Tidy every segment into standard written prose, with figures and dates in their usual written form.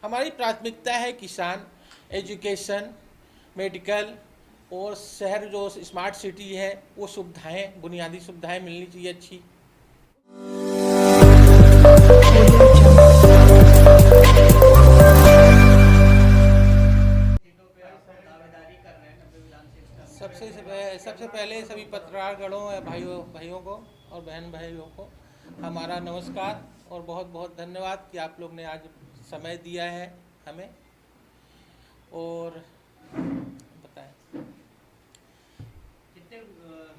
हमारी प्राथमिकता है किसान, एजुकेशन, मेडिकल और शहर जो स्मार्ट सिटी है वो सुविधाएं, बुनियादी सुविधाएं मिलनी चाहिए अच्छी। सबसे पहले सभी पत्रकारगणों भाइयों को और बहन भाइयों को हमारा नमस्कार और बहुत बहुत धन्यवाद कि आप लोग ने आज समय दिया है हमें। और बताएं कितने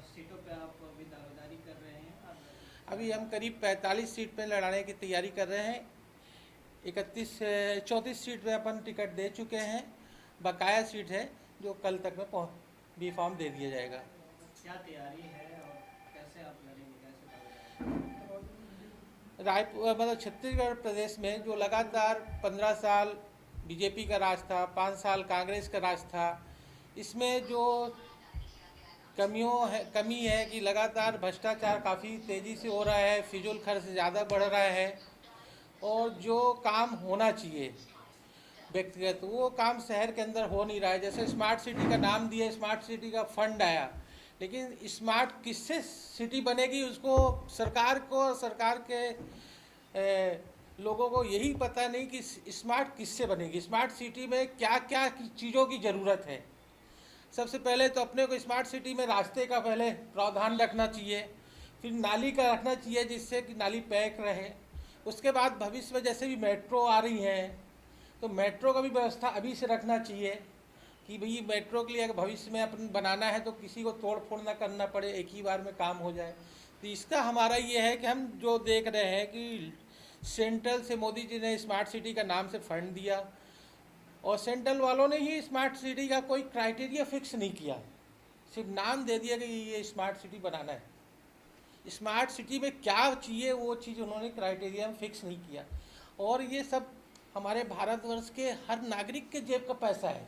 सीटों पे आप अभी दावेदारी कर रहे हैं? अभी हम करीब 45 सीट पे लड़ाने की तैयारी कर रहे हैं। 34 सीट पे अपन टिकट दे चुके हैं, बकाया सीट है जो कल तक में बी फॉर्म दे दिया जाएगा। क्या तैयारी है और कैसे आप लड़ेंगे, कैसे? रायपुर मतलब छत्तीसगढ़ प्रदेश में जो लगातार 15 साल बीजेपी का राज था, 5 साल कांग्रेस का राज था, इसमें जो कमी है कि लगातार भ्रष्टाचार काफ़ी तेज़ी से हो रहा है, फिजूल खर्च ज़्यादा बढ़ रहा है और जो काम होना चाहिए व्यक्तिगत वो काम शहर के अंदर हो नहीं रहा है। जैसे स्मार्ट सिटी का नाम दिया, स्मार्ट सिटी का फंड आया, लेकिन स्मार्ट किससे सिटी बनेगी उसको सरकार के लोगों को यही पता नहीं कि स्मार्ट किससे बनेगी। स्मार्ट सिटी में क्या क्या चीज़ों की ज़रूरत है। सबसे पहले तो अपने को स्मार्ट सिटी में रास्ते का पहले प्रावधान रखना चाहिए, फिर नाली का रखना चाहिए जिससे कि नाली पैक रहे। उसके बाद भविष्य में जैसे भी मेट्रो आ रही है तो मेट्रो का भी व्यवस्था अभी से रखना चाहिए कि भाई मेट्रो के लिए अगर भविष्य में अपन बनाना है तो किसी को तोड़ फोड़ ना करना पड़े, एक ही बार में काम हो जाए। तो इसका हमारा ये है कि हम जो देख रहे हैं कि सेंट्रल से मोदी जी ने स्मार्ट सिटी का नाम से फंड दिया और सेंट्रल वालों ने ही स्मार्ट सिटी का कोई क्राइटेरिया फिक्स नहीं किया, सिर्फ नाम दे दिया कि ये स्मार्ट सिटी बनाना है। स्मार्ट सिटी में क्या चाहिए वो चीज़ उन्होंने क्राइटेरिया फिक्स नहीं किया। और ये सब हमारे भारतवर्ष के हर नागरिक के जेब का पैसा है।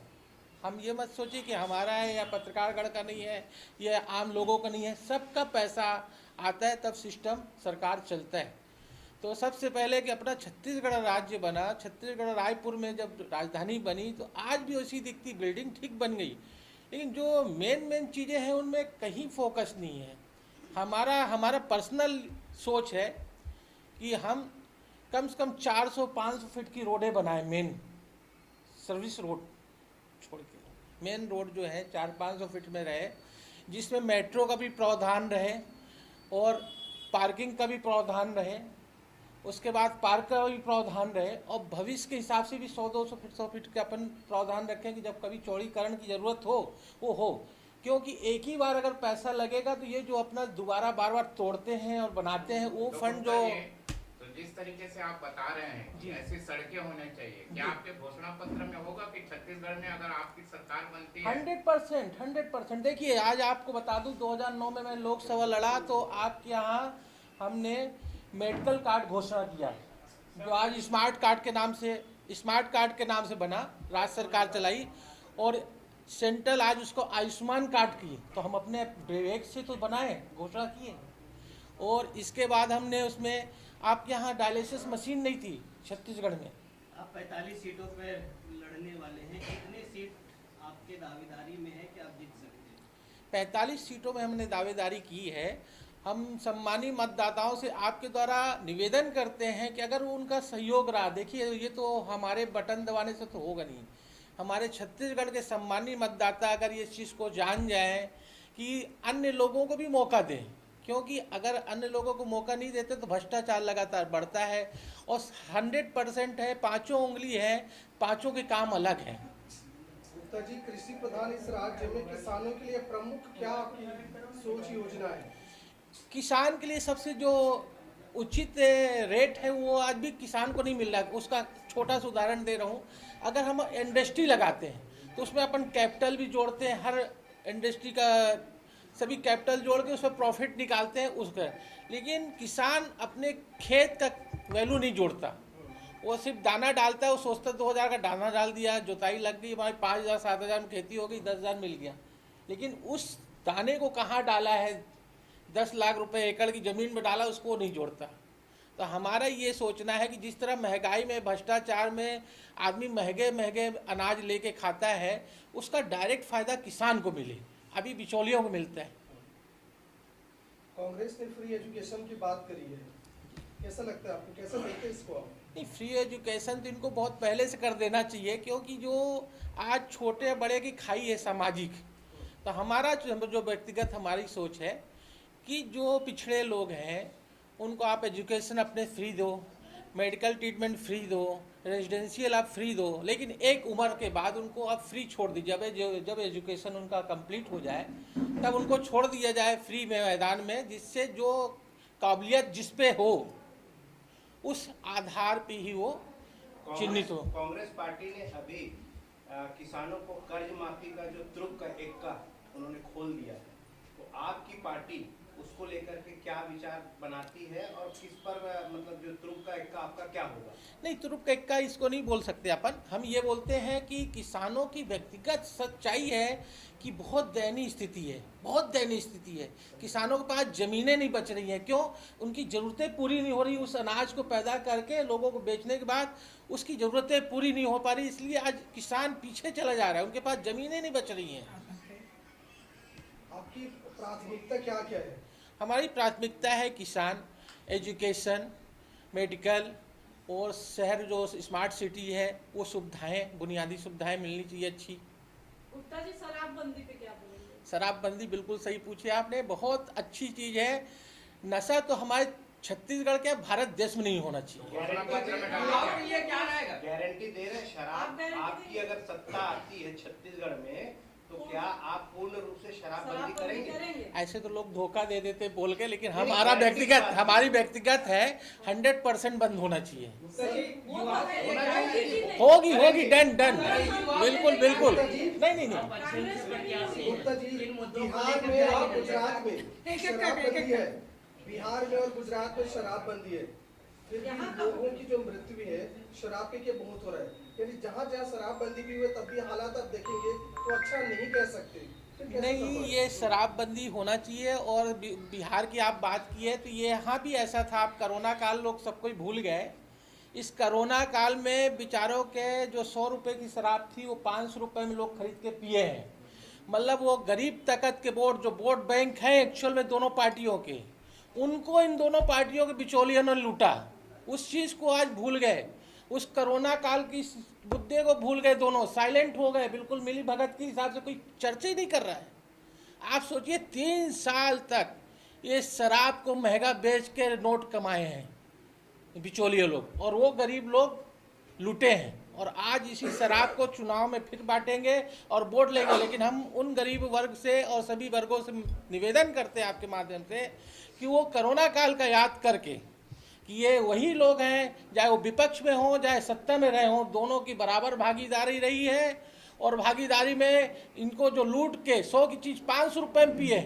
हम ये मत सोचिए कि हमारा है या पत्रकारगण का नहीं है या आम लोगों का नहीं है, सबका पैसा आता है तब सिस्टम सरकार चलता है। तो सबसे पहले कि अपना छत्तीसगढ़ राज्य बना, छत्तीसगढ़ रायपुर में जब राजधानी बनी तो आज भी उसी दिखती, बिल्डिंग ठीक बन गई, लेकिन जो मेन चीज़ें हैं उनमें कहीं फोकस नहीं है। हमारा पर्सनल सोच है कि हम कम से कम 400-500 फीट की रोडें बनाएं, मेन सर्विस रोड छोड़ के मेन रोड जो है 400-500 फीट में रहे, जिसमें मेट्रो का भी प्रावधान रहे और पार्किंग का भी प्रावधान रहे, उसके बाद पार्क का भी प्रावधान रहे और भविष्य के हिसाब से भी 100-200 फीट का अपन प्रावधान रखें कि जब कभी चौड़ीकरण की ज़रूरत हो वो हो। क्योंकि एक ही बार अगर पैसा लगेगा तो ये जो अपना दोबारा बार बार तोड़ते हैं और बनाते हैं वो फंड जो जिस तरीके से आप बता रहे हैं ऐसी सड़कें होने चाहिए, क्या आपके घोषणा पत्र में होगा कि छत्तीसगढ़ में अगर आपकी सरकार बनती है? 100%। देखिए आज आपको बता दूं 2009 में मैं लोकसभा लड़ा तो आपके यहाँ हमने मेडिकल कार्ड घोषणा किया जो आज स्मार्ट कार्ड के नाम से बना, राज्य सरकार चलाई और सेंट्रल आज उसको आयुष्मान कार्ड की, तो हम अपने विवेक से तो बनाए, घोषणा किए। और इसके बाद हमने उसमें आपके यहाँ डायलिसिस मशीन नहीं थी छत्तीसगढ़ में। आप 45 सीटों पर लड़ने वाले हैं, कितने सीट आपके दावेदारी में है कि आप जीत सकते हैं? 45 सीटों में हमने दावेदारी की है। हम सम्मानी मतदाताओं से आपके द्वारा निवेदन करते हैं कि अगर उनका सहयोग रहा, देखिए ये तो हमारे बटन दबाने से तो होगा नहीं, हमारे छत्तीसगढ़ के सम्मानी मतदाता अगर ये चीज़ को जान जाएं कि अन्य लोगों को भी मौका दें, क्योंकि अगर अन्य लोगों को मौका नहीं देते तो भ्रष्टाचार लगातार बढ़ता है और 100% है, 5 उंगली है, 5 के काम अलग हैं। गुप्ता जी, कृषि प्रधान इस राज्य में किसानों के लिए प्रमुख क्या आपकी सोच योजना है? किसान के लिए सबसे जो उचित रेट है वो आज भी किसान को नहीं मिल रहा है। उसका छोटा सा उदाहरण दे रहा हूँ, अगर हम इंडस्ट्री लगाते हैं तो उसमें अपन कैपिटल भी जोड़ते हैं, हर इंडस्ट्री का सभी कैपिटल जोड़ के उसमें प्रॉफिट निकालते हैं उसका, लेकिन किसान अपने खेत का वैल्यू नहीं जोड़ता, वो सिर्फ दाना डालता है। वो सोचता 2000 का दाना डाल दिया, जुताई लग गई, हमारी 5000-7000 में खेती हो गई, 10,000 मिल गया, लेकिन उस दाने को कहाँ डाला है, 10 लाख रुपए एकड़ की ज़मीन में डाला, उसको नहीं जोड़ता। तो हमारा ये सोचना है कि जिस तरह महंगाई में, भ्रष्टाचार में आदमी महंगे महंगे अनाज लेके खाता है, उसका डायरेक्ट फ़ायदा किसान को मिले, अभी बिचौलियों को मिलता है। कांग्रेस ने फ्री एजुकेशन की बात करी है, कैसा लगता है आपको, कैसे देखते हैं इसको आप? नहीं, फ्री एजुकेशन तो इनको बहुत पहले से कर देना चाहिए, क्योंकि जो आज छोटे बड़े की खाई है सामाजिक। तो हमारा जो व्यक्तिगत हमारी सोच है कि जो पिछड़े लोग हैं उनको आप एजुकेशन अपने फ्री दो, मेडिकल ट्रीटमेंट फ्री दो, रेजिडेंशियल आप फ्री दो, लेकिन एक उम्र के बाद उनको आप फ्री छोड़ दीजिए। जब एजुकेशन उनका कंप्लीट हो जाए तब उनको छोड़ दिया जाए फ्री में मैदान में, जिससे जो काबिलियत जिस पे हो उस आधार पे ही वो चिन्हित हो। कांग्रेस पार्टी ने अभी किसानों को कर्ज माफी का जो तुरुप का एक्का उन्होंने खोल दिया है, तो आपकी पार्टी उसको लेकर के क्या विचार बनाती है और किस पर मतलब जो तुरुप का एक्का आपका क्या होगा? नहीं, तुरुप का एक्का इसको नहीं बोल सकते अपन। हम ये बोलते हैं कि किसानों की व्यक्तिगत सच्चाई है कि बहुत दयनीय स्थिति है, बहुत दयनीय स्थिति है। किसानों के पास ज़मीनें नहीं बच रही हैं। क्यों? उनकी ज़रूरतें पूरी नहीं हो रही। उस अनाज को पैदा करके लोगों को बेचने के बाद उसकी ज़रूरतें पूरी नहीं हो पा रही, इसलिए आज किसान पीछे चला जा रहा है, उनके पास ज़मीनें नहीं बच रही हैं। आपकी प्राथमिकता क्या क्या है? हमारी प्राथमिकता है किसान, एजुकेशन, मेडिकल और शहर जो स्मार्ट सिटी है वो सुविधाएं, बुनियादी सुविधाएं मिलनी चाहिए अच्छी। गुप्ता जी, शराबबंदी पे क्या बोलेंगे? शराबबंदी बिल्कुल सही पूछे आपने, बहुत अच्छी चीज़ है। नशा तो हमारे छत्तीसगढ़ के, भारत देश में नहीं होना चाहिए। गारंटी दे रहे शराब आपकी अगर सत्ता आती है छत्तीसगढ़ में, तो क्या आप पूर्ण रूप से शराबबंदी करेंगे? ऐसे तो लोग धोखा दे देते बोल के, लेकिन हमारी व्यक्तिगत है 100% बंद होना चाहिए। होगी डन बिल्कुल नहीं। गुप्ता जी, बिहार में और गुजरात में शराबबंदी है, बिहार में और गुजरात में शराबबंदी है, फिर भी लोगों की जो मृत्यु है शराब पी के बहुत हो रहा है। यानी जहाँ जहाँ शराबबंदी भी हुई तब भी हालात आप देखेंगे तो अच्छा नहीं कह सकते। नहीं, ये शराबबंदी होना चाहिए। और बिहार की आप बात की है तो ये यहाँ भी ऐसा था। आप कोरोना काल लोग सब कोई भूल गए। इस कोरोना काल में बेचारों के जो 100 रुपये की शराब थी वो 500 रुपये में लोग खरीद के पिए हैं। मतलब वो गरीब तबके के जो वोट बैंक हैं एक्चुअल में दोनों पार्टियों के, उनको इन दोनों पार्टियों के बिचौलियों ने लूटा। उस चीज़ को आज भूल गए, उस कोरोना काल की मुद्दे को भूल गए, दोनों साइलेंट हो गए, बिल्कुल मिली भगत के हिसाब से कोई चर्चा ही नहीं कर रहा है। आप सोचिए 3 साल तक ये शराब को महंगा बेच के नोट कमाए हैं बिचौलिए लोग, और वो गरीब लोग लूटे हैं। और आज इसी शराब को चुनाव में फिर बांटेंगे और वोट लेंगे। लेकिन हम उन गरीब वर्ग से और सभी वर्गों से निवेदन करते हैं आपके माध्यम से कि वो कोरोना काल का याद करके कि ये वही लोग हैं, चाहे वो विपक्ष में हों चाहे सत्ता में रहे हों, दोनों की बराबर भागीदारी रही है। और भागीदारी में इनको जो लूट के 100 की चीज़ 500 रुपये में पिए।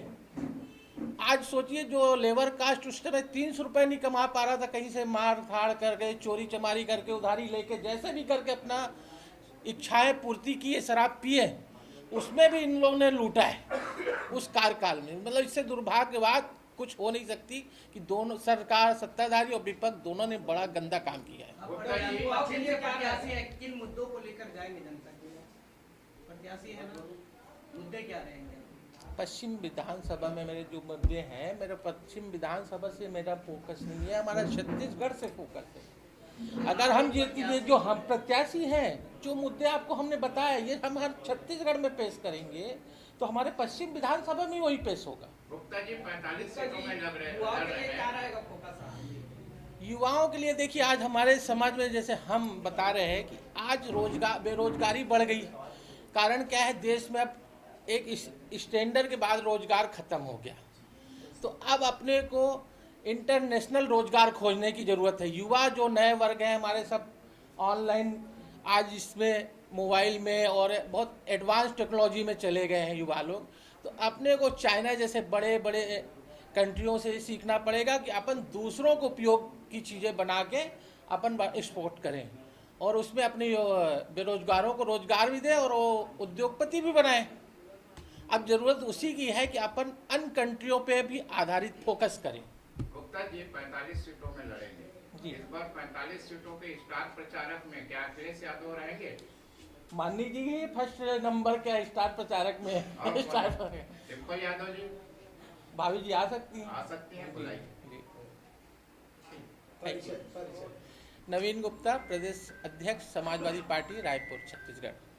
आज सोचिए जो लेबर कास्ट उस समय 300 रुपये नहीं कमा पा रहा था, कहीं से मार धाड़ करके, चोरी चमारी करके, उधारी लेके, जैसे भी करके अपना इच्छाएं पूर्ति की, शराब पिए, उसमें भी इन लोगों ने लूटा है उस कार्यकाल में। मतलब इससे दुर्भाग्य बात कुछ हो नहीं सकती कि दोनों सरकार, सत्ताधारी और विपक्ष दोनों ने बड़ा गंदा काम किया है। किन मुद्दों को लेकर जाएंगे जनता के प्रत्याशी है ना, मुद्दे क्या रहेंगे? पश्चिम विधानसभा में मेरे जो मुद्दे हैं, मेरा पश्चिम विधानसभा से मेरा फोकस नहीं है, हमारा छत्तीसगढ़ से फोकस है। अगर हम जो हम प्रत्याशी हैं, जो मुद्दे आपको हमने बताया, ये हम हर छत्तीसगढ़ में पेश करेंगे तो हमारे पश्चिम विधानसभा में वही पेश होगा। गुप्ता जी 45 सीटों में लग रहे हैं। युवाओं के लिए देखिए, आज हमारे समाज में जैसे हम बता रहे हैं कि आज बेरोजगारी बढ़ गई। कारण क्या है, देश में अब एक स्टैंडर्ड के बाद रोजगार खत्म हो गया, तो अब अपने को इंटरनेशनल रोजगार खोजने की ज़रूरत है। युवा जो नए वर्ग हैं हमारे, सब ऑनलाइन आज इसमें मोबाइल में और बहुत एडवांस टेक्नोलॉजी में चले गए हैं युवा लोग। तो अपने को चाइना जैसे बड़े बड़े कंट्रियों से सीखना पड़ेगा कि अपन दूसरों को उपयोग की चीज़ें बना के अपन एक्सपोर्ट करें और उसमें अपने बेरोजगारों को रोजगार भी दें और वो उद्योगपति भी बनाएं। अब ज़रूरत उसी की है कि अपन अन्य कंट्रियों पे भी आधारित फोकस करें। गुप्ता जी 45 सीटों में लड़ेंगे, जी। इस बार 45 सीटों पे स्टार प्रचारक में क्या अखिलेश यादव रहेंगे? मान लीजिए फर्स्ट नंबर क्या स्टार प्रचारक में और स्टार कौन? डिम्पल यादव जी भाभी जी आ सकती हैं। आ सकती हैं, बुलाइए। जी। परिचय परिचय नवीन गुप्ता, प्रदेश अध्यक्ष समाजवादी पार्टी रायपुर छत्तीसगढ़।